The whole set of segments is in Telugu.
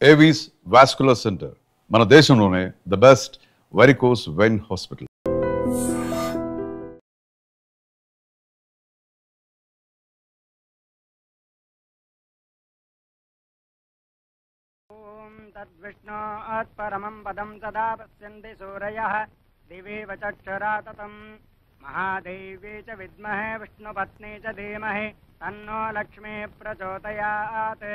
ఏవీస్ వాస్కులర్ సెంటర్ మన దేశంలోనే the best varicose vein hospital. तद्विष्णोत् परमं पदं सदा पश्यन्ति सूरयः दिवेव चक्षुरा ततं महादेवी च विद्महे विष्णुपत्नी च धीमहि तन्नो लक्ष्मी प्रचोदयात्.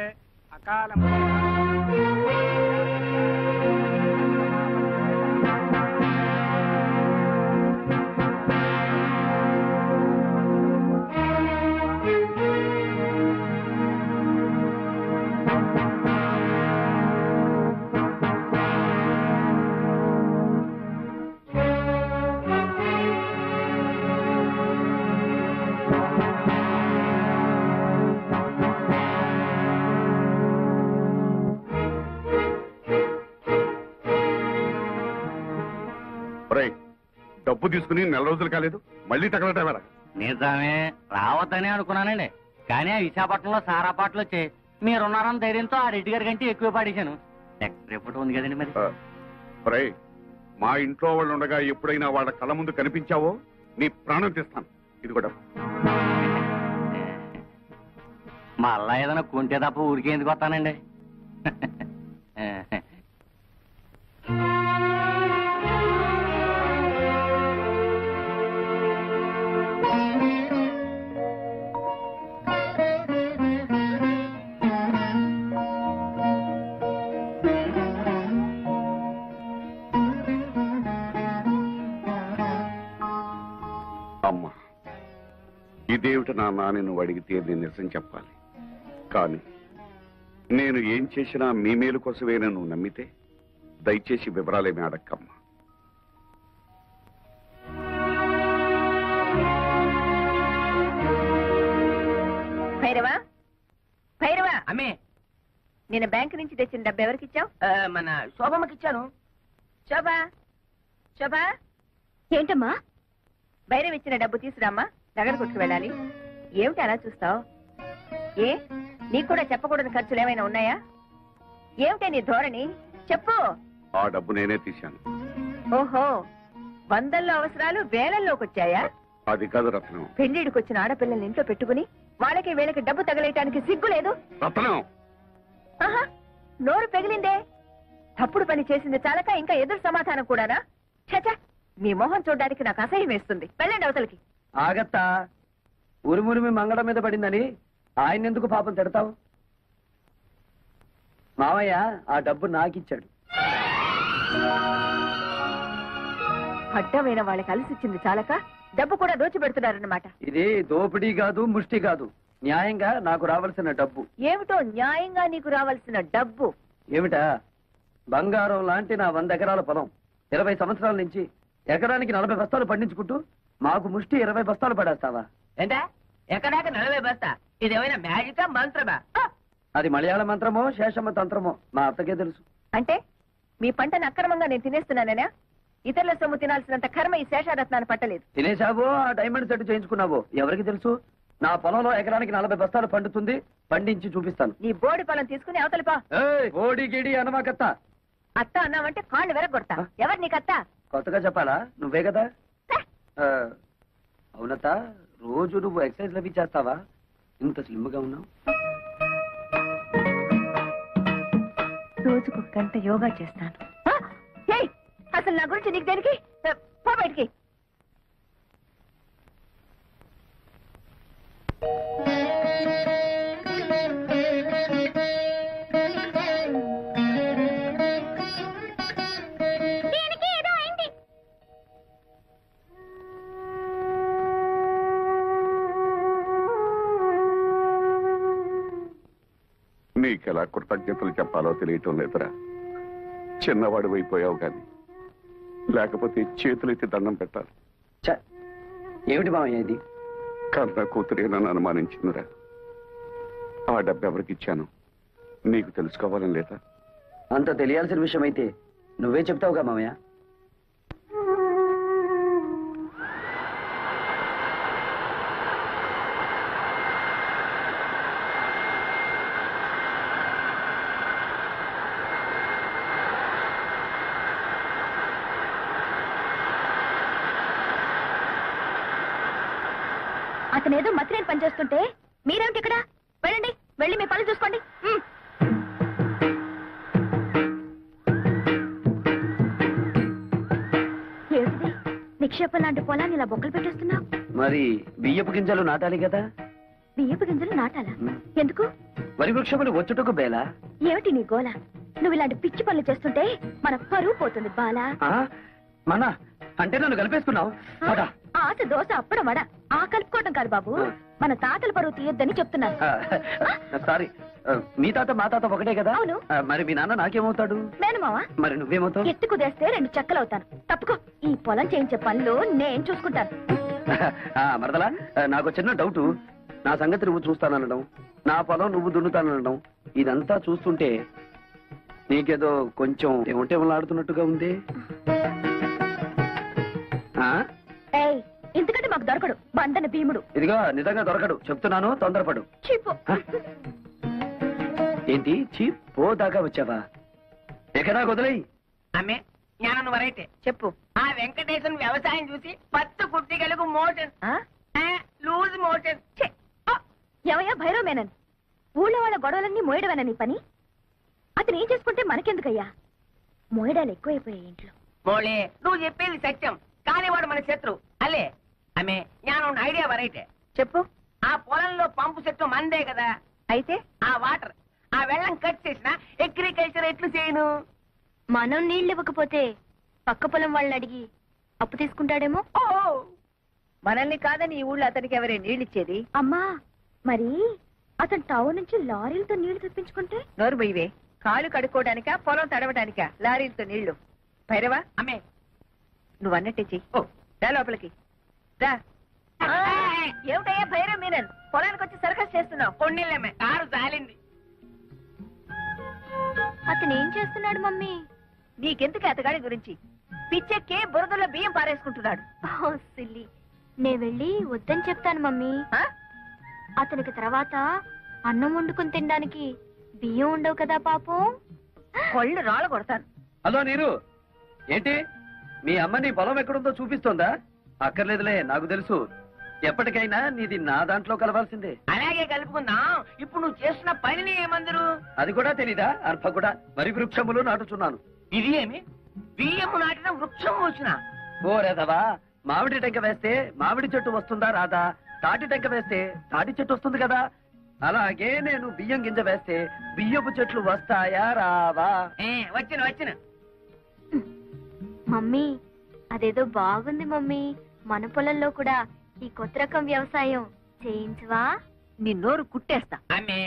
డబ్బు తీసుకుని 4 రోజులు కాలేదు, మళ్ళీ తగలటేవారా? నిజమే, రావద్దనే అనుకున్నానండి. కానీ ఆ విశాఖపట్నంలో సారా పాటలు వచ్చి మీరున్నారని ధైర్యంతో ఆ రెడ్డి గారి కంటే ఎక్కువ పాడేశాను. రిపోర్ట్ ఉంది కదండి మరి. మా ఇంట్లో వాళ్ళు ఉండగా ఎప్పుడైనా వాళ్ళ కళ్ళ ముందు కనిపించావో నీ ప్రాణం తీస్తాను. ఇది కూడా మళ్ళా ఏదైనా కొంటే తప్ప ఊరికే ఎందుకు వస్తానండి. అమ్మా, ఇదేమిటి నాన్న నువ్వు అడిగితే నేను నిజం చెప్పాలి. కానీ నేను ఏం చేసినా మీ మేలు కోసమే నువ్వు నమ్మితే దయచేసి వివరాలేమి అడక్కమ్మా. భైరవా, భైరవా, అమ్మే, నేను బ్యాంకు నుంచి తెచ్చిన డబ్బు ఎవరికి ఇచ్చావు? మన శోభమ్మకి ఇచ్చాను. శోభా, శోభా, ఏంటమ్మా? భైరవ్ ఇచ్చిన డబ్బు తీసురామ్మా, నగర కొట్టుకు వెళ్ళాలి. ఏమిటి అలా చూస్తావు? ఏ, నీకు కూడా చెప్పకూడని ఖర్చులు ఏమైనా ఉన్నాయా? ఏమిటే నీ ధోరణి? చెప్పు. ఆ డబ్బు నేనే తీశాను. ఓహో, వందల్లో అవసరాలు వేలల్లోకి వచ్చాయా? అది కాదు రత్నం. పెళ్లిడికి వచ్చిన ఆడపిల్లల్ని ఇంట్లో పెట్టుకుని వాళ్ళకి వీళ్ళకి డబ్బు తగలేయటానికి సిగ్గు లేదు? రత్నం, ఆహా, నోరు పెగిలిందే. తప్పుడు పని చేసింది చాలక ఇంకా ఎదురు సమాధానం కూడానా? చచా, మీ మొహం చూడడానికి నాకు అసహ్యం వేస్తుంది. వెళ్ళండి అవతలకి. ఆగత్తా, ఉరుమురిమి మంగళ మీద పడిందని ఆయన ఎందుకు పాపం తిడతావు? మావయ్య ఆ డబ్బు నాకిచ్చాడు. అడ్డమైన వాళ్ళకి అలసిచ్చింది చాలక డబ్బు కూడా దోచిపెడుతున్నారన్నమాట. ఇది దోపిడీ కాదు, ముష్టి కాదు, న్యాయంగా నాకు రావాల్సిన డబ్బు. ఏమిటో న్యాయంగా నీకు రావాల్సిన డబ్బు? ఏమిటా? బంగారం లాంటి నా 100 ఎకరాల పొలం 20 సంవత్సరాల నుంచి ఎకరానికి 40 బస్తాలు పండించుకుంటూ మాకు ముష్టి 20 బస్తాలు పడేస్తావా? ఏంటా ఎక్కడాక 40 బస్తా? ఇదేమైనా మ్యాజికా మంత్రమా? అది మలయాళ మంత్రమో శేషమ్మ తంత్రమో మా అత్తకే తెలుసు. అంటే మీ పంటను అక్రమంగా నేను తినేస్తున్నానేనా? ఇతరుల సొమ్ము తినాల్సినంత కర్మ ఈ శేషారత్నాన్ని పట్టలేదు. తినేశావో ఆ డైమండ్ సెట్ చేయించుకున్నావో ఎవరికి తెలుసు? నా పొలంలో ఎకరానికి 40 బస్తాలు పండుతుంది, పండించి చూపిస్తాను. నీ బోడి పొలం తీసుకుని అవతలిపా. ఓడి గిడి అనమాకత్త. అత్త అన్నావంటే కాళ్ళు వెరగొడతా. ఎవరు నీకత్త? కొత్తగా చెప్పాలా? నువ్వే కదా. అవునత్త, రోజు నువ్వు ఎక్సర్సైజ్ లవి చేస్తావా? ఇంత స్లిమ్ గా ఉన్నావు. రోజుకు 1 గంట యోగా చేస్తాను. అసలు నా గురించి నీకు దేనికి? పో బయటికి. నీకెలా కృతజ్ఞతలు చెప్పాలో తెలియటం లేదురా. చిన్నవాడు అయిపోయావు కానీ లేకపోతే చేతులెత్తి దండం పెట్టాలి. ఏమిటి మామయ్య ఇది? కన్న కూతురే నన్ను అనుమానించిందిరా. ఆ డబ్బు ఎవరికి ఇచ్చాను నీకు తెలుసుకోవాలని లేదా? అంత తెలియాల్సిన విషయం అయితే నువ్వే చెప్తావుగా మామయ్య. అతనేదో మతిరేని పని చేస్తుంటే మీరేమిటి ఇక్కడ? వెళ్ళండి, వెళ్ళి మీ పనులు చూసుకోండి. ఏమిటిది? నిక్షేపం లాంటి పొలాన్ని ఇలా బొక్కలు పెట్టేస్తున్నావు. మరి బియ్యపు గింజలు నాటాలి కదా. బియ్యపు గింజలు నాటాలా? ఎందుకు? వరి వృక్షములు వచ్చుటకు బేలా. ఏమిటి నీ గోల? నువ్వు ఇలాంటి పిచ్చి పనులు చేస్తుంటే మన పరువు పోతుంది బాలా. మన అంటే నన్ను కలిపేసుకున్నావు. ఆశ దోశ అప్పడం వడ ఆ కలుపుకోవడం కాదు బాబు, మన తాతల పరువు తీయొద్దని చెప్తున్నాను. సారీ, మీ తాత మా తాత ఒకటే కదా. అవును. మరి మీ నాన్న నాకేమవుతాడు? మేనమావా. మరి నువ్వేమవుతావు? ఎత్తు కుదేస్తే 2 చెక్కలవుతాను. తప్పుకో. ఈ పొలం చేయించే పనులు నేను చూసుకుంటాను. మరదలా, నాకు చిన్న డౌట్. నా సంగతి నువ్వు చూస్తాననడం, నా పొలం నువ్వు దున్నుతాననడం, ఇదంతా చూస్తుంటే నీకేదో కొంచెం ఏమంటేమలాడుతున్నట్టుగా ఉంది. ఏయ్, ఇంతకంటే మాకు దొరకడు బంధన భీముడు. ఇదిగో నిజంగా దొరకడు, చెప్తున్నాను, తొందరపడు. చీపు. ఏంటి చీప్ పోదాకా వచ్చావా? ఎక్కడా వదిలేయి. అమ్మే జ్ఞానం వరైతే చెప్పు. ఆ వెంకటేశ్వర వ్యవసాయం చూసి 10 కుట్టిగలకు మోషన్ లూజ్ మోషన్. ఎవయ్యా భైరవ్ మేనన్? ఊళ్ళో వాళ్ళ గొడవలన్నీ మోయడమేనా నీ పని? అతను ఏం చేసుకుంటే మనకెందుకయ్యా? మోయడాలు ఎక్కువైపోయాయి ఇంట్లో. మోళే, నువ్వు చెప్పేది సత్యం, కానీ వాడు మన శత్రు అల్లే. అమ్మే జ్ఞానం ఐడియా వరైతే చెప్పు. ఆ పొలంలో పంపు చెట్టు మందే కదా. అయితే ఆ వాటర్, ఆ వెళ్ళం కట్ చేసిన అగ్రికల్చర్ ఎట్లు చేయను? మనం నీళ్ళు ఇవ్వకపోతే పక్క పొలం వాళ్ళని అడిగి అప్పు తీసుకుంటాడేమో. మనల్ని కాదని ఈ ఊళ్ళో అతనికి ఎవరే నీళ్ళిచ్చేది? అమ్మా, మరి అతను టౌన్ నుంచి లారీలతో నీళ్లు తెప్పించుకుంటే? నోరు బొయ్యవే. కాలు కడుక్కోవడానికా పొలం తడవడానికా లారీలతో నీళ్లు? భైరవా, అమ్మే నువ్వు అన్నట్టే చెయ్యి. రా లోపలికి రా. ఏమిటయ్యా భైరవ్ మీనన్, పొలానికి వచ్చి సర్కస్ చేస్తున్నావు? కొన్నిళ్ళమ్మే, కారు జాలింది. అతను ఏం చేస్తున్నాడు మమ్మీ? నీకెందుకు అతగాడి గురించి? పిచ్చెక్కి బురదలో బియ్యం పారేసుకుంటున్నాడు. సిల్లి, నే వెళ్ళి వద్దని చెప్తాను మమ్మీ. అతనికి తర్వాత అన్నం వండుకుని తినడానికి బియ్యం ఉండవు కదా పాపం. కొళ్ళు రాళ్ళు కొడతాను. హలో నీరు, ఏంటి మీ అమ్మ నీ పొలం ఎక్కడుందో చూపిస్తోందా? అక్కర్లేదులే, నాకు తెలుసు. ఎప్పటికైనా నీది నా దాంట్లో కలవాల్సిందే. అలాగే కలుపుకుందాం. ఇప్పుడు నువ్వు చేస్తున్న పనిని ఏమందరు? అది కూడా తెలీదా? అర్భ కూడా వరి వృక్షములు నాటుచున్నాను. ఇది ఏమి? బియ్యము నాటిన వృక్షం వచ్చిన? ఓ రేదవా, మామిడి టెంక వేస్తే మామిడి చెట్టు వస్తుందా రాదా? తాటి టెంక వేస్తే తాటి చెట్టు వస్తుంది కదా. అలాగే నేను బియ్యం గింజ వేస్తే బియ్యపు చెట్లు వస్తాయా రావా? వచ్చిన వచ్చిన. మమ్మీ, అదేదో బాగుంది మమ్మీ. మన పొలంలో కూడా ఈ కొత్త రకం వ్యవసాయం చేయించవా? నీ నోరు కుట్టేస్తా. అమ్మే,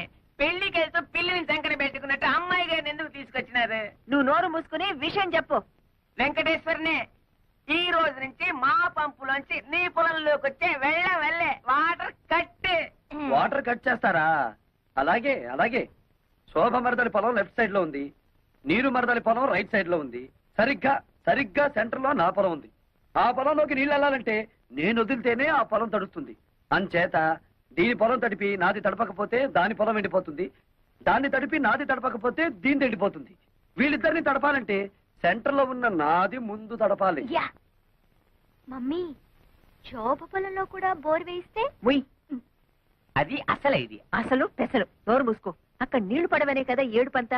పెళ్లికి వెళ్తూ పిల్లిని సంకన పెట్టుకున్నట్టు అమ్మాయి గారిని ఎందుకు తీసుకొచ్చినారు? నువ్వు నోరు మూసుకుని విషయం చెప్పు. వెంకటేశ్వరనే, ఈ రోజు నుంచి మా పంపులోంచి నీ పొలంలోకి వచ్చే వెళ్ళే వాటర్ కట్. వాటర్ కట్ చేస్తారా? అలాగే అలాగే. శోభ మరదలి పొలం లెఫ్ట్ సైడ్ లో ఉంది, నీరు మరదలి పొలం రైట్ సైడ్ లో ఉంది. సరిగ్గా సెంటర్ లో నా పొలం ఉంది. ఆ పొలంలోకి నీళ్ళు వెళ్ళాలంటే నేను వదిలితేనే ఆ పొలం తడుస్తుంది. అంచేత దీని పొలం తడిపి నాది తడపకపోతే దాని పొలం ఎండిపోతుంది, దాన్ని తడిపి నాది తడపకపోతే దీని ఎండిపోతుంది. వీళ్ళిద్దరిని తడపాలంటే సెంటర్ లో ఉన్న నాది ముందు తడపాలి. మమ్మీ, శోభ పొలంలో కూడా బోర్ వేయిస్తే? అది అసలే ఇది అసలు పెసలు. నోరు మూసుకో. అక్కడ నీళ్లు పడవనే కదా ఏడు పంత.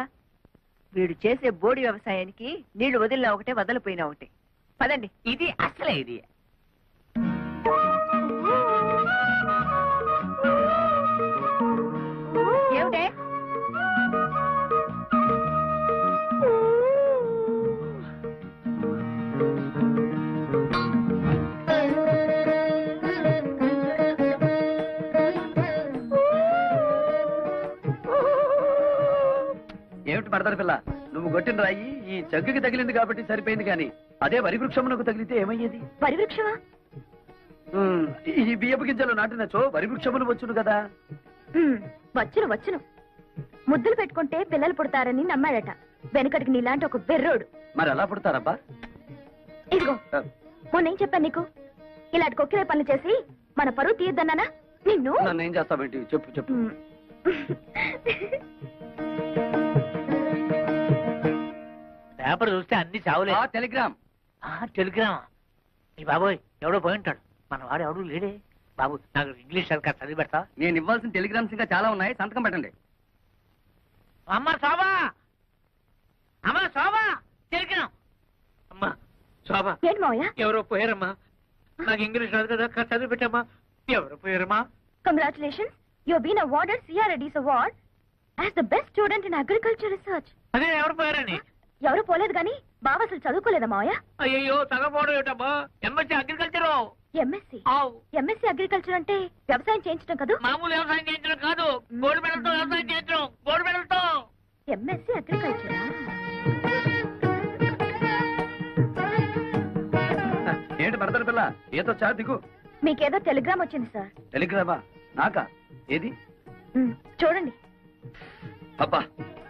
వీడు చేసే బోడి వ్యవసాయానికి నీళ్లు వదిలినా ఒకటే, వదలిపోయినా ఒకటే. పదండి. ఇది అసలే ఇది. ఏమిటే? ఏమిటి మరదల పిల్ల, నువ్వు కొట్టిన రాయి ఈ జగ్గుకి తగిలింది కాబట్టి సరిపోయింది, కానీ అదే వరి వృక్షమునకు తగిలితే ఏమయ్యేది? వరి వృక్షమా? ఈ బియ్యపు గింజలు నాటినచో వరి వృక్షములు వచ్చును కదా. వచ్చును. ముద్దులు పెట్టుకుంటే పిల్లలు పుడతారని నమ్మాడట వెనకటికి నీలాంటి ఒక బెర్రోడు. మరి ఎలా పుడతారబ్బా? ఇదిగో, మొన్నేం చెప్పాను నీకు? ఇలాంటి కొక్కిరే పనులు చేసి మన పరువు తీయద్దన్నానా నిన్ను? నన్ను ఏం చేస్తావేంటి? చెప్పు. పేపర్ చూస్తే అన్ని చావులే. టెలిగ్రామ్. టెలిగ్రామా? ఈ బాబోయ్, ఎవడో పోయి ఉంటాడు. మన వాడు ఎవడు లేడే. బాబు నాకు ఇంగ్లీష్ సరిగ్గా చదివి పెడతా. నేను ఇవ్వాల్సిన టెలిగ్రామ్స్ ఇంకా చాలా ఉన్నాయి, సంతకం పెట్టండి. అమ్మ శోభా, అమ్మ శోభా, తెలిగిన అమ్మా శోభా, ఏంటి మావయ్య? ఎవరో పోయారమ్మా. నాకు ఇంగ్లీష్ రాదు కదా, చదివి పెట్టమ్మా. ఎవరో పోయారమ్మా. Congratulations, you have been awarded CRADS award as the best student in agriculture research. అదే ఎవరు పోయారని? ఎవరు పోలేదు గాని బావ అసలు చదువుకోలేదా మావయ్య? అయ్యో చదవపోవడం ఏమిటమ్మా? MSc agriculture. ఎంఎస్సీ అగ్రికల్చర్ అంటే వ్యవసాయం చేయించడం కదా? మామూలు వ్యవసాయం చేయించడం కాదు, గోల్డ్ మెడల్ తో వ్యవసాయం చేయించడం. గోల్డ్ మెడల్ తో ఎంఎస్సీ అగ్రికల్చర్. ఏంటి మరదల పిల్ల, ఏదో చా దిగు. మీకేదో టెలిగ్రామ్ వచ్చింది సార్. టెలిగ్రామా? నాకా? ఏది? చూడండి. అబ్బా,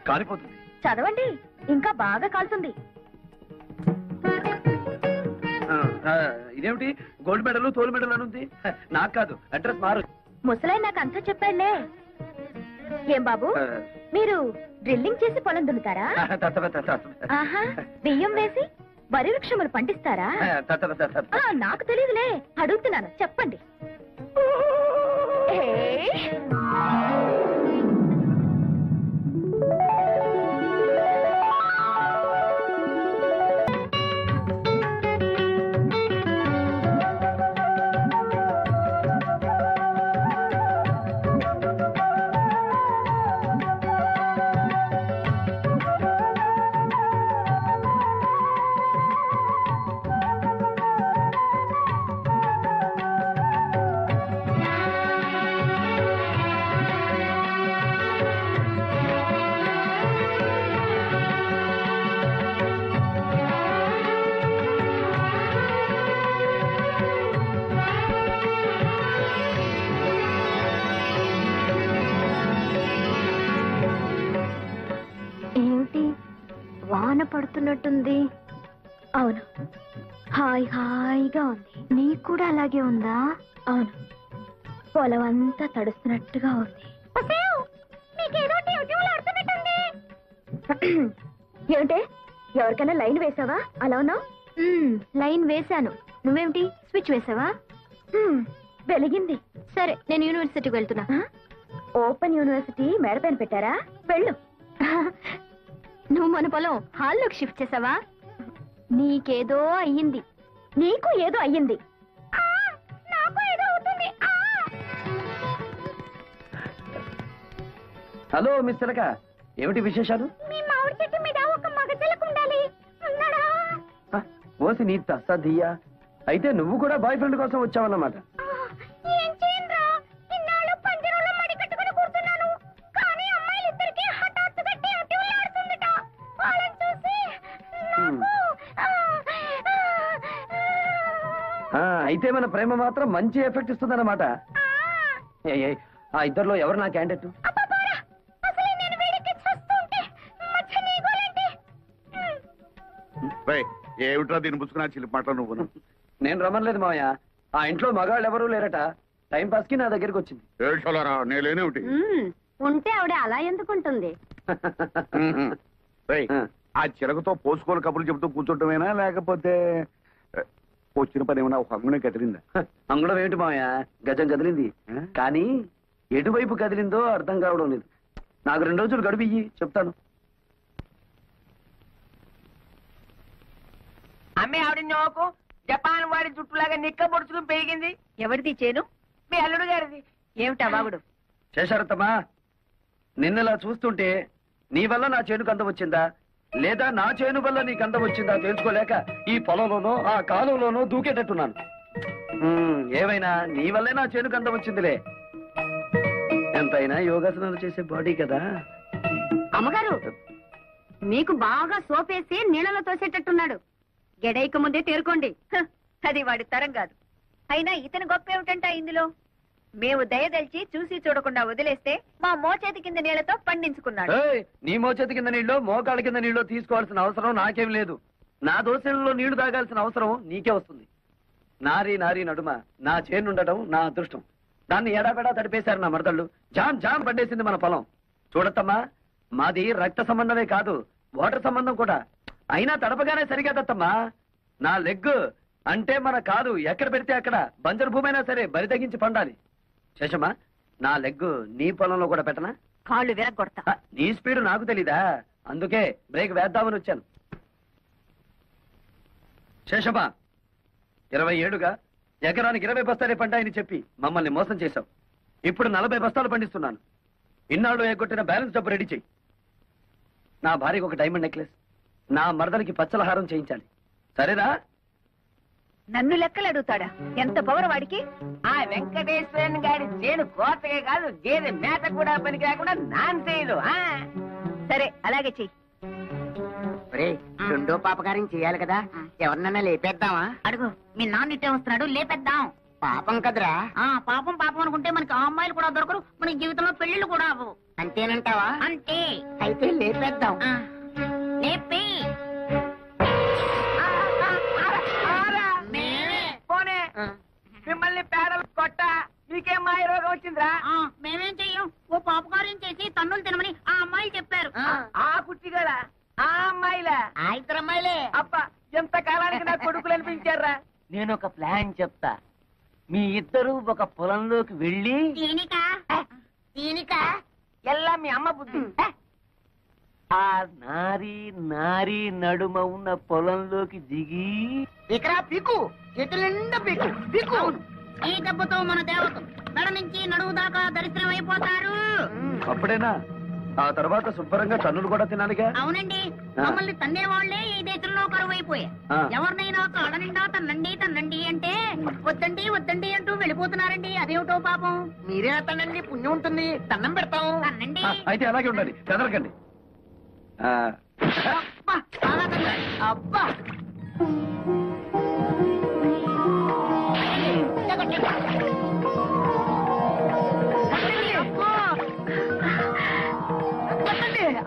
కాలిపోతుంది. చదవండి, ఇంకా బాగా కాలుతుంది. ఇదేమిటి గోల్డ్ మెడల్ తోలు మెడల్ అని ఉంది? నాకు కాదు, అడ్రస్ మారు. ముసలై నాకు అంతా చెప్పాడులే. ఏం బాబు, మీరు డ్రిల్లింగ్ చేసి పొలం దున్నుతారా? ఆహా, బియ్యం వేసి వరి వృక్షములు పండిస్తారా? నాకు తెలియదులే, అడుగుతున్నాను, చెప్పండి. వాన పడుతున్నట్టుంది. అవును, హాయ్ హాయిగా ఉంది. నీకు కూడా అలాగే ఉందా? అవును, పొలం అంతా తడుస్తున్నట్టుగా ఉంది. ఏమిటే, ఎవరికైనా లైన్ వేసావా? అలా ఉన్నావు. లైన్ వేశాను. నువ్వేమిటి స్విచ్ వేసావా? వెలిగింది. సరే, నేను యూనివర్సిటీకి వెళ్తున్నా. ఓపెన్ యూనివర్సిటీ మేడపైన పెట్టారా? వెళ్ళు. నువ్వు మన పొలం హాల్లోకి షిఫ్ట్ చేసావా? నీకేదో అయ్యింది. నీకు ఏదో అయ్యింది. హలో మిస్ చిలక, ఏమిటి విశేషాలు? మీ మామిడి చెట్టు మీద ఒక మగ చిలక ఉండాలి. ఉన్నాడా? ఓసి నీ తస్సదియ్యా, అయితే నువ్వు కూడా బాయ్ ఫ్రెండ్ కోసం వచ్చావన్నమాట. ఏం చేయనురా, ఇన్నాళ్ళు పంజరంలో మడి కట్టుకుని కూర్చున్నాను. కానీ అమ్మాయిలిద్దరికీ హఠాత్తుగా టివ్వులాడుతుందిట. వాళ్ళని చూసి అయితే మన ప్రేమ మాత్రం మంచి ఎఫెక్ట్ ఇస్తుందన్నమాట. ఆ ఇద్దరిలో ఎవరు నా క్యాండిడేట్? ఏమిట్రా దీన్ని పుచ్చుకున్నా చిలిపి మాటలు నువ్వు? నేను రమ్మలేదు మావయ్య, ఆ ఇంట్లో మగాళ్ళు ఎవరూ లేరట. టైం పాస్ కి నా దగ్గరికి వచ్చింది. ఏడ్చోలరా, నేనేమిటి? ఉంటే ఆవిడ అలా ఎందుకుంటుంది? ఆ చిలకతో పోసుకోలు కబుర్లు చెబుతూ కూర్చోటమేనా, లేకపోతే వచ్చిన పని ఏమన్నా ఒక అంగునే కదిలిందా? అంగుళం ఏమిటి మావయ్య, గజం కదిలింది. కానీ ఎటువైపు కదిలిందో అర్థం కావడం లేదు. నాకు 2 రోజులు గడువు ఇయ్యి, చెప్తాను. అమ్మే ఆవిడ నోకు జపాన్ వాడి జుట్టులాగా నిక్క పొడుచుకుని పెరిగింది. ఎవరిది చేను? మీ అల్లుడు గారిది. ఏమిటా బాగుడు? చేశారత్తమ్మా, నిన్నలా చూస్తుంటే నీ వల్ల నా చేనుకు అందం వచ్చిందా, లేదా నా చేను వల్ల నీకు అందం వచ్చిందా తెలుసుకోలేక ఈ పొలంలోనో ఆ కాలంలోనో దూకేటట్టున్నాను. ఏమైనా నీ వల్లే నా చేనుకు అందం వచ్చిందిలే. ఎంతైనా యోగాసనాలు చేసే బాడీ కదా. అమ్మగారు, మీకు బాగా సోపేసి నీళ్ళలో తోసేటట్టున్నాడు. గెడైక ముందే తేరుకోండి. అది వాడి తరం కాదు. అయినా ఇతని గొప్ప ఏమిటంట ఇందులో? మేము దయదల్చి చూసి చూడకుండా వదిలేస్తే మా మోచేతి కింద నీళ్లతో పండించుకున్నాడు. నీ మోచేతి కింద నీళ్ళు మోకాళ్ళ కింద నీళ్ళు తీసుకోవాల్సిన అవసరం నాకేం లేదు. నా దోశలలో నీళ్లు తాగాల్సిన అవసరం నీకే వస్తుంది. నారీ నారీ నడుమ నా చేనుండటం నా అదృష్టం. దాన్ని ఎడాపెడా తడిపేశారు నా మరదళ్ళు. జామ్ జామ్ పడ్డేసింది మన పొలం. చూడత్తమ్మా, మాది రక్త సంబంధమే కాదు, వాటర్ సంబంధం కూడా. అయినా తడపగానే సరిగా దత్తమ్మా. నా లెగ్ అంటే మన కాదు ఎక్కడ పెడితే అక్కడ బంజరు భూమి అయినా సరే బరి తగ్గించి పండాలి. శేషమ్మా, నా లెగ్గు నీ పొలంలో కూడా పెట్టనా? కాళ్ళు విరగొడతా. నీ స్పీడ్ నాకు తెలీదా, అందుకే బ్రేక్ వేద్దామని వచ్చాను. శేషమ్మా, 20 ఏళ్లుగా ఎకరానికి 20 బస్తాలే పంటాయని చెప్పి మమ్మల్ని మోసం చేశావు. ఇప్పుడు 40 బస్తాలు పండిస్తున్నాను. ఇన్నాళ్ళు ఎగ్గొట్టిన బ్యాలెన్స్ డబ్బు రెడీ చెయ్యి. నా భార్యకు ఒక డైమండ్ నెక్లెస్, నా మరదలకి పచ్చల హారం చేయించాలి. సరేనా? నన్ను లెక్కలు అడుగుతాడా? ఎంత పవర్ వాడికి? ఆ వెంకటేశ్వరన్ గారి చేను కోతగా కాదు, గేదె మేత కూడా పనికి రాకుండా నాన్ చేయదు. సరే అలాగే చెయ్యి. రెండో పాపకార్యం చేయాలి కదా, ఎవరినన్నా లేపేద్దామా? అడుగు, మీ నాన్న ఇట్టే వస్తున్నాడు, లేపేద్దాం. పాపం కదరా. పాపం పాపం అనుకుంటే మనకి ఆ అమ్మాయిలు కూడా దొరకరు, మన జీవితంలో పెళ్లిళ్ళు కూడా అవ్వవు. అంతేనంటావా? అంతే. అయితే లేపేద్దాం. లేపి పోనే మిమ్మల్ని పేడలు కొట్ట మీకేం మాయ రోగం వచ్చిందిరా? మేమేం చెయ్యం, ఓ పాపకార్యం చేసి తన్నులు తినమని ఆ అమ్మాయిలు చెప్పారు. ఆ కుట్టిగల ఆ అమ్మాయిలా? ఆ ఇద్దరు అమ్మాయిలే. అబ్బా, ఎంత కాలానికి నా కొడుకులు అనిపించారా? నేను ఒక ప్లాన్ చెప్తా. మీ ఇద్దరు ఒక పొలంలోకి వెళ్ళి ఎల్లా మీ అమ్మ బుద్ధి ఆ నారీ నడుమ ఉన్న పొలంలోకి దిగి ఇక్కడ పీకు, చేతుల నిండా పీకు పీకు. ఈ దెబ్బతో మన దేవత మెడ నుంచి నడువు దాకా దరిద్రం అయిపోతారు. అప్పుడేనా? ఆ తర్వాత శుభ్రంగా తన్నులు కూడా తినాలిగా. అవునండి, మమ్మల్ని తన్నే వాళ్లే ఈ దేశంలో కరువైపోయాయి. ఎవరినైనా కాళ్ళ నిండా తన్నండి అంటే వద్దండి వద్దండి అంటూ వెళ్ళిపోతున్నారండి. అదేమిటో పాపం. మీరే తనండి, పుణ్యం ఉంటుంది, దండం పెడతాం. తన్నండి. అయితే అలాగే ఉండాలి, కదలకండి. అబ్బా, చాలా తన్నాడు. అబ్బా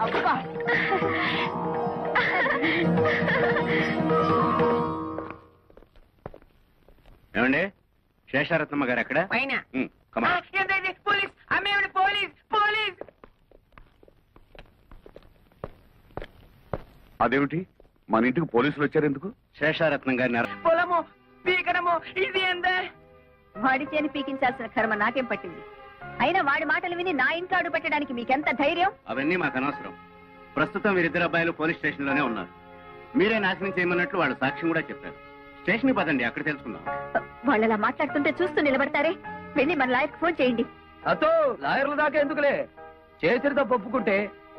అబ్బా. ఏమండి, శేషారత్నమ్మ గారు ఎక్కడ? పైన. come on. ఏంటండి? పోలీస్ అమ్మేవిడి, పోలీస్ పోలీస్. అదేమిటి, మన ఇంటికి పోలీసులు వచ్చారెందుకు? శేషారత్నం గారిని పొలము పీకడము ఇది ఏందా? వాడి చేని పీకించాల్సిన కర్మ నాకేం పట్టింది? అయినా వాడి మాటలు విని నా ఇంట్లో అడుగు పెట్టడానికి మీకెంత ధైర్యం? అవన్నీ మాకు అనవసరం. ప్రస్తుతం వీరిద్దరు అబ్బాయిలు పోలీస్ స్టేషన్ లోనే ఉన్నారు. మీరే నాశనం చేయమన్నట్లు వాళ్ళు సాక్ష్యం కూడా చెప్పారు. స్టేషన్ కి పదండి, అక్కడ తెలుసుకుందాం. వాళ్ళు అలా మాట్లాడుతుంటే చూస్తూ నిలబడతారే? వెళ్ళి మన లాయర్కి ఫోన్ చేయండి. అతో లాయర్ల దాకా ఎందుకులే, చేసిన తప్పు ఒప్పుకుంటే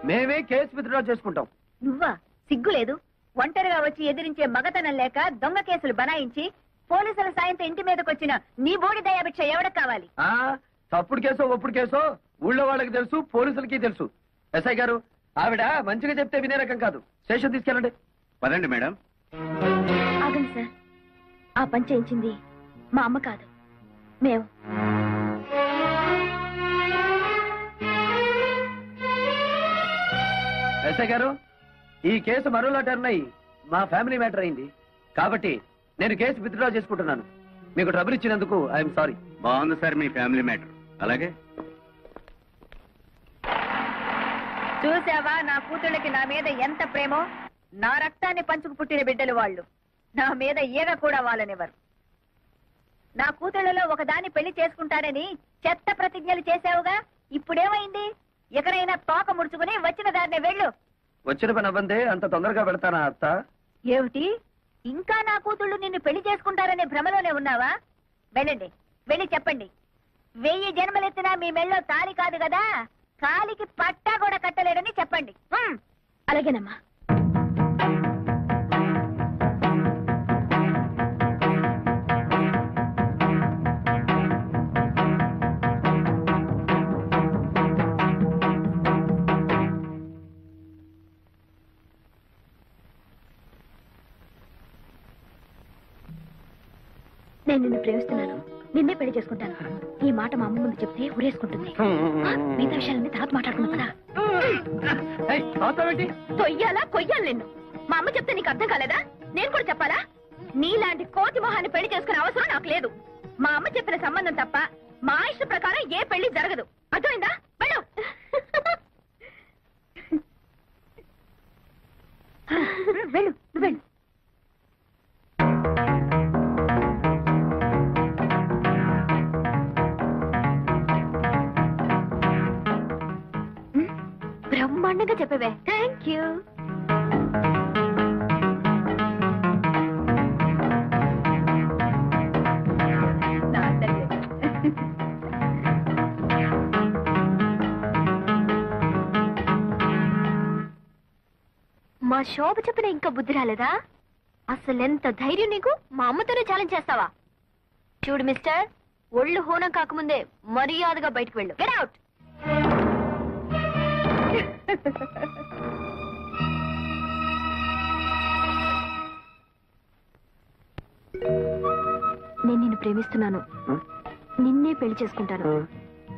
మేమే కేసు విత్డ్రా చేసుకుంటాం. నువ్వా? సిగ్గు లేదు? ఒంటరిగా వచ్చి ఎదిరించే మగతనం లేక దొంగ కేసులు బనాయించి పోలీసుల సాయంతో ఇంటి మీదకి వచ్చిన నీ బోడి దయాభిక్ష ఎవడకు కావాలి? తప్పుడు కేసో ఒప్పుడు కేసో ఊళ్ళో వాళ్ళకి తెలుసు, పోలీసులకి తెలుసు. ఎస్ఐ గారు, ఆవిడ మంచిగా చెప్తే వినే రకం కాదు. స్టేషన్ తీసుకెళ్ళండి. పదండి మేడం. ఆగండి సార్, ఆ పని చేయించింది మా అమ్మ కాదు, మేము. ఎస్ఐ గారు, ఈ కేసు మరోలా టర్న్ అయ్యి మా ఫ్యామిలీ మ్యాటర్ అయింది కాబట్టి నేను కేసు విత్డ్రా చేసుకుంటున్నాను. మీకు ట్రబుల్ ఇచ్చినందుకు ఐఎమ్ సారీ. బాగుంది సార్ మీ ఫ్యామిలీ మ్యాటర్. అలాగే చూసావా నా కూతుళ్ళకి నా మీద ఎంత ప్రేమో? నా రక్తాన్ని పంచుకు పుట్టిన బిడ్డలు వాళ్ళు. నా మీద ఈగ కూడా వాళ్ళనివ్వరు. నా కూతుళ్ళలో ఒకదాన్ని పెళ్లి చేసుకుంటానని చెత్త ప్రతిజ్ఞలు చేసావుగా, ఇప్పుడేమైంది? ఎక్కడైనా తోక ముడుచుకుని వచ్చిన దారినే వెళ్ళు. వచ్చిన పని అవ్వందే అంత తొందరగా పెడతానా అత్త? ఏమిటి, ఇంకా నా కూతుళ్ళు నిన్ను పెళ్లి చేసుకుంటారనే భ్రమలోనే ఉన్నావా? వెళ్ళండి, వెళ్ళి చెప్పండి. 1000 జన్మలెత్తినా మీ మెళ్ళో తాళి కాదు కదా, కాలికి పట్టా కూడా కట్టలేడని చెప్పండి. అలాగేనమ్మా. నేను నిన్ను ప్రేమిస్తున్నాను, నిన్నే పెళ్లి చేసుకుంటాను. ఈ మాట మా అమ్మ ముందు చెప్తే ఉరేసుకుంటుంది. మిగతా విషయాలన్నీ తర్వాత మాట్లాడుకున్నాం కదా. తొయ్యాలా కొయ్యాలి నిన్ను? మా అమ్మ చెప్తే నీకు అర్థం కాలేదా? నేను కూడా చెప్పాలా? నీలాంటి కోతి మొహాన్ని పెళ్లి చేసుకునే అవసరం నాకు లేదు. మా అమ్మ చెప్పిన సంబంధం తప్ప మా ఇష్ట ప్రకారం ఏ పెళ్లి జరగదు. అర్థమైందా? వెళ్ళు. వెళ్ళు, వెళ్ళు. బ్రహ్మాండంగా చెప్పేవే. Thank you. మా శోభ చెప్పిన ఇంకా బుద్ధి రాలేదా? అసలెంత ధైర్యం నీకు? మా అమ్మతోనే ఛాలెంజ్ చేస్తావా? చూడు మిస్టర్, ఒళ్ళు హోనం కాకముందే మర్యాదగా బయటకు వెళ్ళు. Get out. నేను నిన్ను ప్రేమిస్తున్నాను, నిన్నే పెళ్లి చేసుకుంటాను.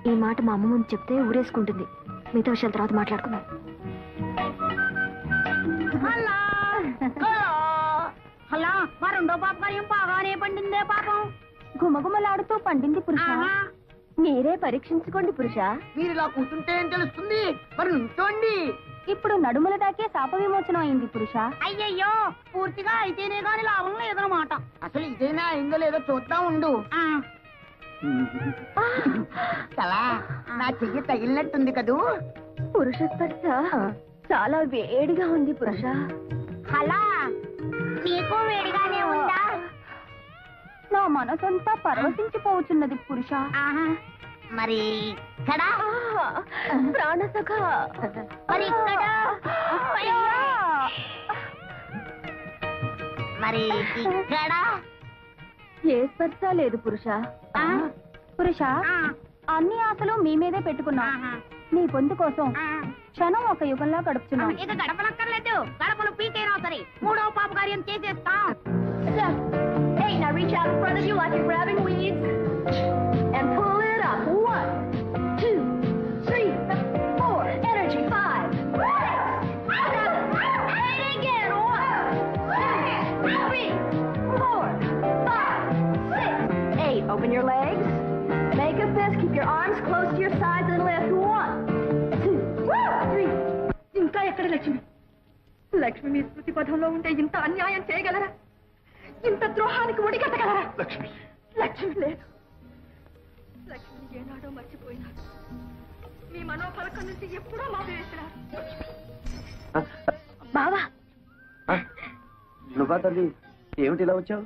ఈ మాట మా అమ్మ ముందు చెప్తే ఊరేసుకుంటుంది. మిగతా విషయాల తర్వాత మాట్లాడుకుందాం. అలా మా రెండో పాపకార్యం బాగానే పండిందే పాపం. గుమగుమలాడుతూ పండింది పురుష. మీరే పరీక్షించుకోండి పురుష. మీరు ఇలా కూర్చుంటే ఏం తెలుస్తుంది? మరి నుంచోండి. ఇప్పుడు నడుముల దాకే శాప విమోచనం అయింది పురుష. అయ్యయ్యో, పూర్తిగా అయితేనే గాని లాభం లేదన్నమాట. అసలు ఇదేనా అయిందో లేదో చూద్దాం ఉండు. కలా నా చెయ్యి తగిలినట్టుంది కదూ. పురుష స్పర్శ చాలా వేడిగా ఉంది పురుష. అలా నీకు వేడిగానే ఉందా? నా మనసంతా పరవశించిపోతున్నది పురుష. మరి ఇక్కడ ప్రాణసఖ. మరి ఇక్కడ మరి ఇక్కడ ఏ స్పర్శ లేదు పురుష. పురుష, అన్ని ఆశలు మీ మీదే పెట్టుకున్నా. మీ పొందు కోసం క్షణం ఒక యుగంలో గడుపుతున్నాం. ఇక గడపనక్కర్లేదు, గడపలు పీకైనా సరే మూడో పాప కార్యం చేసేస్తాం. Hey, now reach out in front of you like you're grabbing weeds and pull it up. 1, 2, 3, 4. Energy. 5, 6, 7. And again. 1, 2, 3, 4, 5, 6, 8. Open your legs. Make a fist. Keep your arms close to your sides and lift. 1, 2, 3. ఇంకా ఎక్కడ లక్ష్మి? లక్ష్మి మీ స్మృతి పథంలో ఉంటే ఇంత అన్యాయం చేయగలరా? ఇంత ద్రోహానికి ఒడిగట్టగలరా? లక్ష్మి, లక్ష్మి లేదు. లక్ష్మి ఏనాడో మర్చిపోయినాడు. మీ మనోఫలకం నుంచి ఎప్పుడో మావేసినాడు. బావా, నువ్వా తల్లి? ఏమిటి ఇలా వచ్చావు?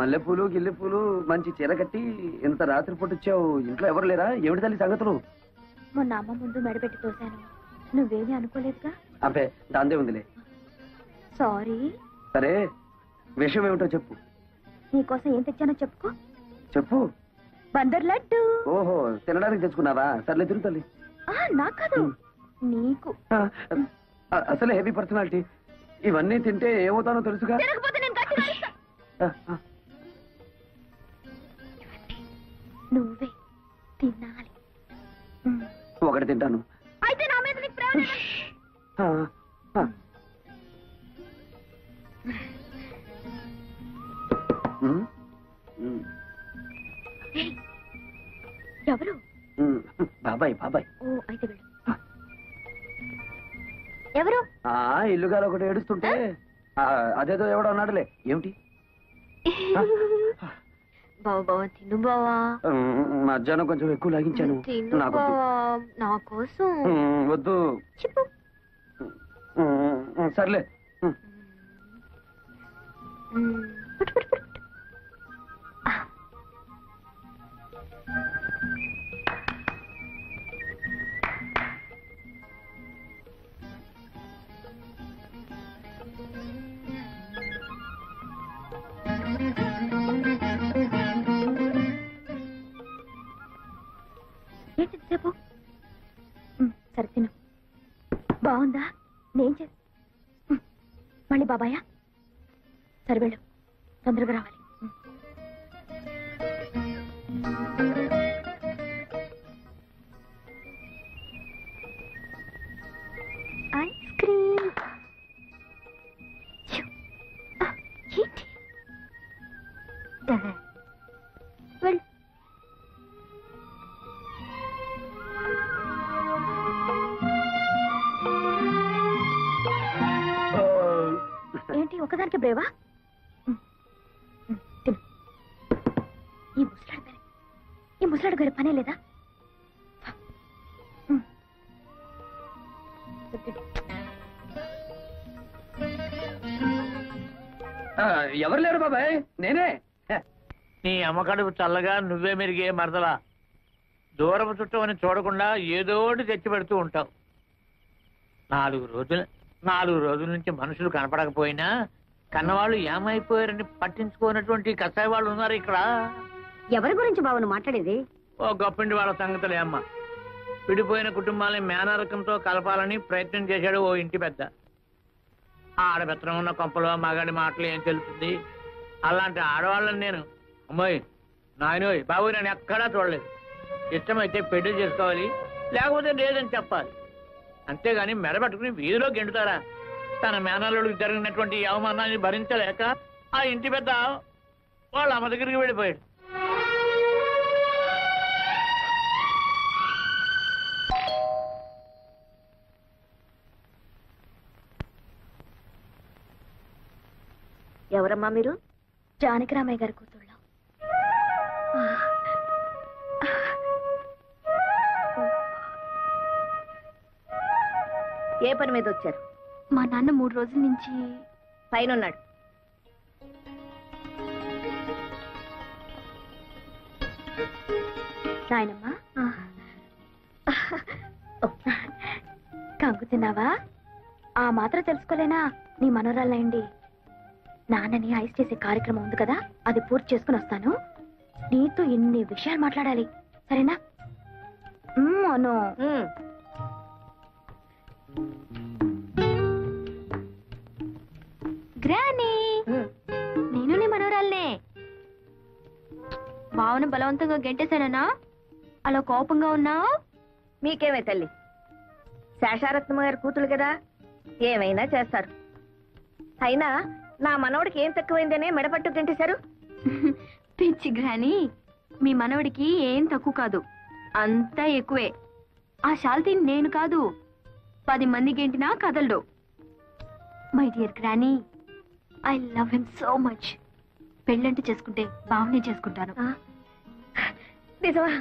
మల్లెపూలు గిల్లెపూలు మంచి చీర కట్టి ఇంత రాత్రి పూట వచ్చావు. ఇంట్లో ఎవరు లేరా? ఏమిటి తల్లి సంగతులు? మొన్న అమ్మ ముందు మెడపెట్టి తోశాను. నువ్వేమీ అనుకోలేదుగా? అబ్బే, దాందే ఉందిలే. సారీ. సరే, విషయం ఏమిటో చెప్పు. నీకోసం ఏం తెచ్చానో చెప్పుకో. చెప్పు. బందర్ లడ్డు. ఓహో, తినడానికి తెచ్చుకున్నావా? సర్లే తిరుగు తల్లి. నాకు కాదు, నీకు. అసలే హెవీ పర్సనాలిటీ. ఇవన్నీ తింటే ఏమవుతానో తెలుసుగా. తినకపోతే నేను గట్టిగా అరుస్తా. నువ్వే తినాలి. ఒకటి తింటాను. అయితే నా మీద నీకు ప్రేమ లేదా? ఎవరు? బాబాయ్. బాబాయ్. ఓ, అయితే వెళ్ళు. ఎవరు? ఇల్లుగాలు ఒకటి ఏడుస్తుంటే అదేదో ఎవడో అన్నాడులే. ఏమిటి? బావా బావా తిను బావా. మధ్యాహ్నం కొంచెం ఎక్కువ లాగించాను. తిను బావా, నా కోసం. వద్దు. చెప్పు. సర్లే. పుట్టు పుట్టు పుట్టు. ఏంటి చెప్పు. సరే తిను. బాగుందా? నేను చేసి మళ్ళీ బాబాయా? సరే వెళ్ళు, తొందరగా రావాలి. Ice cream. ఏంటి? వెళ్ళు. ఏంటి ఒకదానికి బ్రేవా? తిను. ఈ ముసలాడు గారి పనే లేదా? ఎవరు లేరు బాబాయ్, నేనే. నీ అమ్మకడుపు చల్లగా నువ్వే మెరిగే మరదలా. దూరపు చుట్టం అని చూడకుండా ఏదోటి తెచ్చి పెడుతూ ఉంటావు. 4 రోజుల నుంచి మనుషులు కనపడకపోయినా కన్నవాళ్ళు ఏమైపోయారని పట్టించుకోనటువంటి కసాయి వాళ్ళు ఉన్నారు ఇక్కడ. ఎవరి గురించి బావను మాట్లాడేది? ఓ గొప్పిండి వాళ్ళ సంగతులే అమ్మ. విడిపోయిన కుటుంబాలని మేనరకంతో కలపాలని ప్రయత్నం చేశాడు ఓ ఇంటి పెద్ద. ఆడబెత్తనం ఉన్న కొంపలో మగాడి మాటలు ఏం తెలుస్తుంది? అలాంటి ఆడవాళ్ళని నేను అమ్మాయి నాయనోయ్ బాబు నేను ఎక్కడా చూడలేదు. ఇష్టమైతే పెళ్లి చేసుకోవాలి, లేకపోతే లేదని చెప్పాలి. అంతేగాని మెడబెట్టుకుని వీధిలో గెంటుతారా? తన మేనల్లుడికి జరిగినటువంటి అవమానాన్ని భరించలేక ఆ ఇంటి పెద్ద వాళ్ళ అమ్మ దగ్గరికి వెళ్ళిపోయాడు. ఎవరమ్మా మీరు? జానకిరామయ్య గారి కూతుళ్ళ. ఏ పని మీద వచ్చారు? మా నాన్న 3 రోజుల నుంచి పైన ఉన్నాడు. నాయనమ్మా కంగు తిన్నావా? ఆ మాత్రం తెలుసుకోలేనా? నీ మనోరాలయండి. నాన్నని ఐస్ చేసే కార్యక్రమం ఉంది కదా, అది పూర్తి చేసుకుని వస్తాను. నీతో ఇన్ని విషయాలు మాట్లాడాలి, సరేనా? అను గ్రానీ, నేను నీ మనోరాలనే. భావన బలవంతంగా గెంటేశానా? అలా కోపంగా ఉన్నావు? మీకేమే తల్లి, శేషారత్నమ్మ గారి కూతురు కదా, ఏమైనా చేస్తారు. అయినా నా మనవడికి ఏం తక్కువైందనే మెడపట్టు గంటేశారు. పిచ్చి గ్రాని, మీ మనవడికి ఏం తక్కువ కాదు, అంతా ఎక్కువే. ఆ శాల్తీ నేను కాదు, 10 మంది గెంటినా కదలడు. My dear granny, I love him so much. పెళ్ళంటూ చేసుకుంటే బావనే చేసుకుంటాను. నిజమా?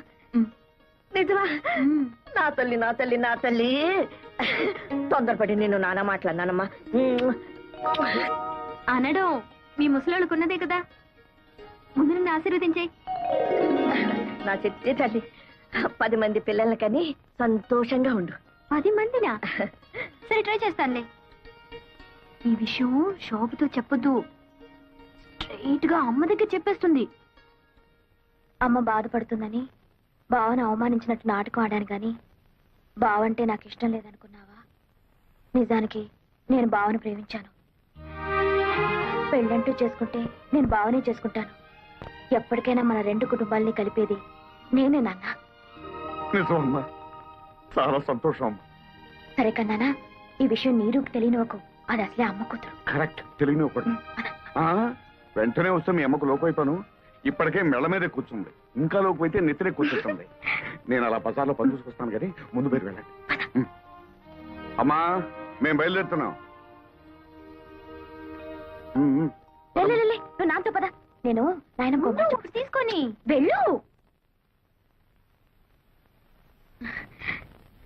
నిజమా? నా తల్లి నా తల్లి నా తల్లి, తొందరపడి నేను నాన్న మాట్లాడినానమ్మా. అనడం మీ ముసలాళ్ళకున్నదే కదా, ముందు నన్ను ఆశీర్వదించే. నా చెట్టే తల్లి, 10 మంది పిల్లల్ని కని సంతోషంగా ఉండు. 10 మందినా? సరే ట్రై చేస్తానులే. ఈ విషయం శోభతో చెప్పొద్దు, స్ట్రైట్ గా అమ్మ దగ్గర చెప్పేస్తుంది. అమ్మ బాధపడుతుందని బావను అవమానించినట్టు నాటకం ఆడాను గాని బావంటే నాకు ఇష్టం లేదనుకున్నావా? నిజానికి నేను బావను ప్రేమించాను. పెళ్ళంటూ చేసుకుంటే నేను బావనే చేసుకుంటాను. ఎప్పటికైనా మన 2 కుటుంబాలని కలిపేది నేనే నాన్న. నిజమమ్మా, చాలా సంతోషం. సరే కన్నానా, ఈ విషయం నీరుకు తెలియనివ్వకు, అది అసలే అమ్మ కూతురు. కరెక్ట్, తెలియని ఒకటి. వెంటనే వస్తే మీ అమ్మకు లోపైపోను. ఇప్పటికే మెళ్ళ మీదే కూర్చుంది, ఇంకా లోకపోతే నెత్తినే కూర్చుంటుంది. నేను అలా బజార్లో పని చూసుకొస్తాను కానీ ముందు మీరు వెళ్ళండి. అమ్మా, మేము బయలుదేరుతున్నాం. నువ్వు నాతో పద, నేను నాయన తీసుకొని వెళ్ళు.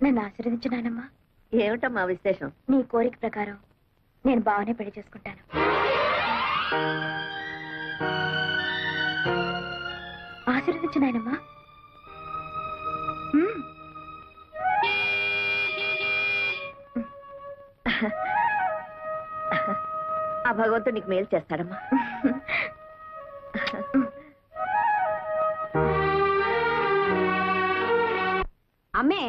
నన్ను ఆశీర్వదించు నాయనమ్మా. ఏమిటమ్మా విశేషం? నీ కోరిక ప్రకారం నేను బావనే పెళ్లి చేసుకుంటాను. ఆశీర్వదించు నాయనమ్మా. ఆ భగవంతుడు నీకు మేలు చేస్తాడమ్మా. అమ్మే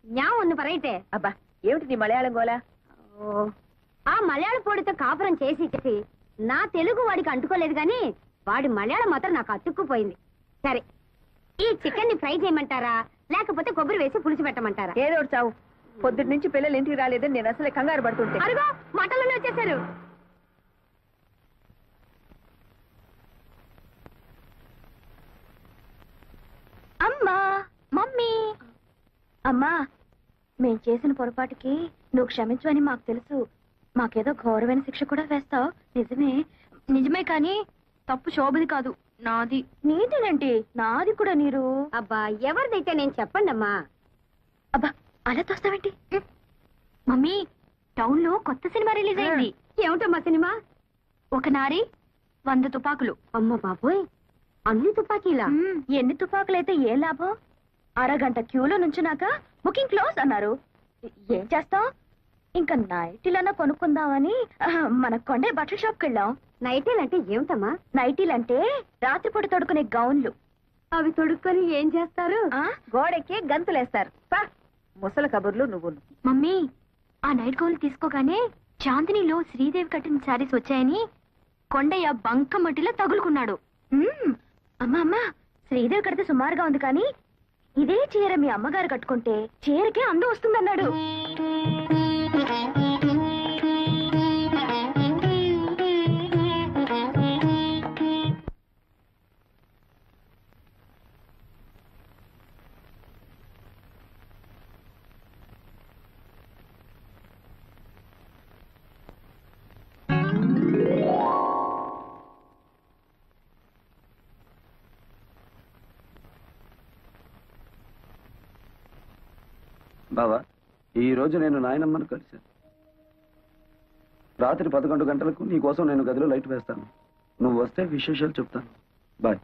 ஞா ஒன்னு பரையிட்டே. అబ్బా ఏమిటి నీ మలయాళం గోలా? ఆ మలయాళ పొడితో కాపురం చేసి చేసి నా తెలుగు వాడికి అంటుకోలేదు గాని వాడి మలయాళం మాత్రం నాకు అతుక్కుపోయింది. సరే, ఈ చికెన్ ని ఫ్రై చేయమంటారా లేకపోతే కొబ్బరి వేసి పులుసు పెట్టమంటారా? ఏదో చావు. పొద్దుటి నుంచి పిల్లలు ఇంటికి రాలేదని నేను అసలే కంగారు పడుతుంటే. అరుగో మటన్లోనే వచ్చేసారు. అమ్మా, మమ్మీ. అమ్మా, మేం చేసిన పొరపాటుకి నువ్వు క్షమించవని మాకు తెలుసు. మాకేదో ఘోరమైన శిక్ష కూడా వేస్తావు. నిజమే? నిజమే, కానీ తప్పు శోభది కాదు, నాది. నీదేనండి, నాది కూడా. నీరు అబ్బా ఎవరిదైతే నేను చెప్పండి అమ్మా. అబ్బా అలా తోస్తావేంటి? మమ్మీ టౌన్ లో కొత్త సినిమా రిలీజ్ అయింది. ఏమిటమ్మా సినిమా? ఒక నారి 100 తుపాకులు. అమ్మ బాబోయ్, అన్ని తుపాకీలా? ఎన్ని తుపాకులైతే ఏ లాభం? అరగంట క్యూలో నుంచున్నాక బుకింగ్ క్లోజ్ అన్నారు. ఏం చేస్తాం? ఇంకా నైటీలన్నా కొనుక్కుందామని మన కొండే బట్టల షాప్కి వెళ్ళాం. నైటీలంటే ఏమిటమ్మా? నైటీలంటే రాత్రిపూట తొడుకునే గౌన్లు. అవి తొడుక్కొని ఏం చేస్తారు? గోడెక్కి గంతులేస్తారు. ముసల కబుర్లు నువ్వు. మమ్మీ, ఆ నైట్ గౌన్లు తీసుకోగానే చాందినిలో శ్రీదేవి కట్టిన శారీస్ వచ్చాయని కొండయ్య బంకమట్టిలో తగులుకున్నాడు. అమ్మా అమ్మా, శ్రీదేవి కడితే సుమారుగా ఉంది కానీ ఇదే చీర మీ అమ్మగారు కట్టుకుంటే చీరకే అందం వస్తుందన్నాడు. బావా, ఈ రోజు నేను నాయనమ్మను కలిశాను. రాత్రి 11 గంటలకు నీ కోసం నేను గదిలో లైట్ వేస్తాను. నువ్వు వస్తే విశేషాలు చెప్తాను. బాయ్.